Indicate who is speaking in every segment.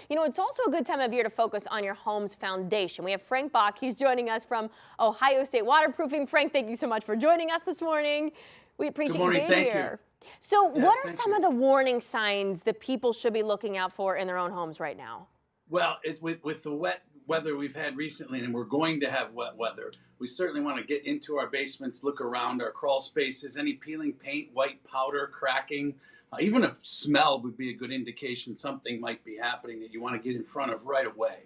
Speaker 1: You know, it's also a good time of year to focus on your home's foundation. We have Frank Bach. He's joining us from Ohio State Waterproofing. Frank, thank you so much for joining us this morning. We appreciate you being here. So
Speaker 2: Yes,
Speaker 1: what are some of the warning signs that people should be looking out for in their own homes right now?
Speaker 2: Well, with the wet weather we've had recently, and we're going to have wet weather, we certainly want to get into our basements, look around our crawl spaces, any peeling paint, white powder, cracking, even a smell would be a good indication something might be happening that you want to get in front of right away.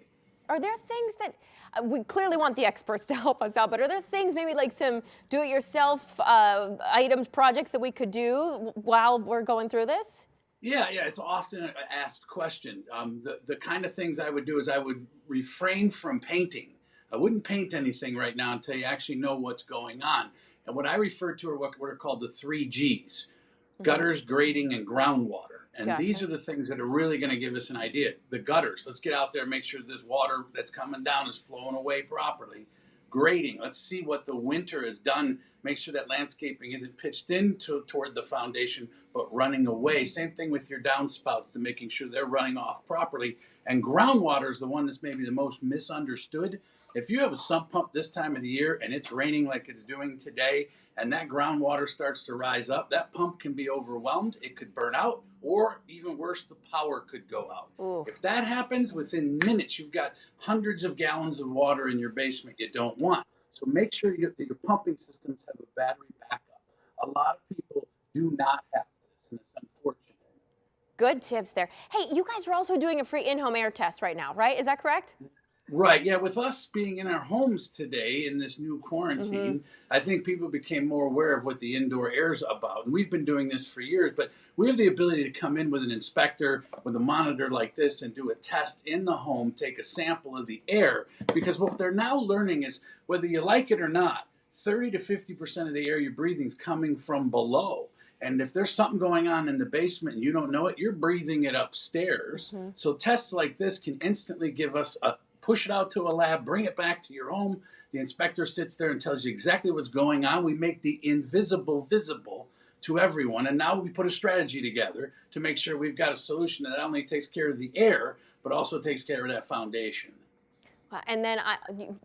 Speaker 1: Are there things that we clearly want the experts to help us out, but are there things maybe like some do-it-yourself items, projects that we could do while we're going through this?
Speaker 2: Yeah, it's often an asked question. The kind of things I would do is I would refrain from painting. I wouldn't paint anything right now until you actually know what's going on. And what I refer to are what are called the 3 Gs: gutters, grading, and groundwater. And
Speaker 1: Gotcha.
Speaker 2: these are the things that are really going to give us an idea. The gutters, let's get out there and make sure this water that's coming down is flowing away properly. Grading, let's see what the winter has done. Make sure that landscaping isn't pitched in toward the foundation, but running away. Same thing with your downspouts, to making sure they're running off properly. And groundwater is the one that's maybe the most misunderstood. If you have a sump pump this time of the year and it's raining like it's doing today, and that groundwater starts to rise up, that pump can be overwhelmed. It could burn out, or even worse, the power could go out.
Speaker 1: Ooh.
Speaker 2: If that happens, within minutes, you've got hundreds of gallons of water in your basement you don't want. So make sure your pumping systems have a battery backup. A lot of people do not have this, and it's unfortunate.
Speaker 1: Good tips there. Hey, you guys are also doing a free in-home air test right now, right? Is that correct?
Speaker 2: Right, yeah, with us being in our homes today in this new quarantine, I think people became more aware of what the indoor air is about. And we've been doing this for years, but we have the ability to come in with an inspector, with a monitor like this, and do a test in the home, take a sample of the air, because what they're now learning is, whether you like it or not, 30 to 50% of the air you're breathing is coming from below. And if there's something going on in the basement and you don't know it, you're breathing it upstairs. So tests like this can instantly give us push it out to a lab, bring it back to your home. The inspector sits there and tells you exactly what's going on. We make the invisible visible to everyone. And now we put a strategy together to make sure we've got a solution that not only takes care of the air, but also takes care of that foundation.
Speaker 1: And then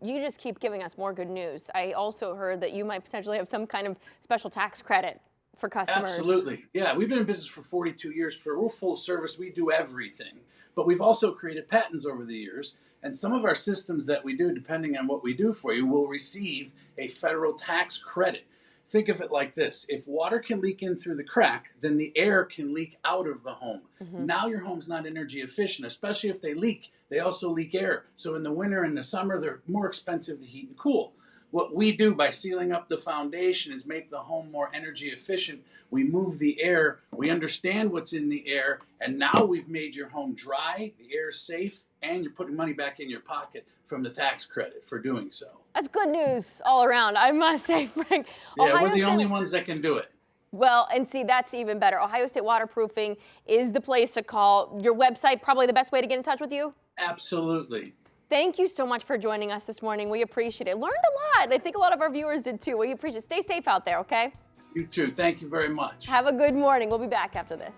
Speaker 1: you just keep giving us more good news. I also heard that you might potentially have some kind of special tax credit for customers.
Speaker 2: Absolutely. Yeah, we've been in business for 42 years. We're full service. We do everything. But we've also created patents over the years. And some of our systems that we do, depending on what we do for you, will receive a federal tax credit. Think of it like this. If water can leak in through the crack, then the air can leak out of the home. Now your home's not energy efficient, especially if they leak. They also leak air. So in the winter and the summer, they're more expensive to heat and cool. What we do by sealing up the foundation is make the home more energy efficient. We move the air, we understand what's in the air, and now we've made your home dry, the air is safe, and you're putting money back in your pocket from the tax credit for doing so.
Speaker 1: That's good news all around, I must say, Frank.
Speaker 2: Yeah, we're the only ones that can do it.
Speaker 1: Well, and see, that's even better. Ohio State Waterproofing is the place to call. Your website, probably the best way to get in touch with you?
Speaker 2: Absolutely.
Speaker 1: Thank you so much for joining us this morning. We appreciate it. Learned a lot. I think a lot of our viewers did too. We appreciate it. Stay safe out there, okay?
Speaker 2: You too. Thank you very much.
Speaker 1: Have a good morning. We'll be back after this.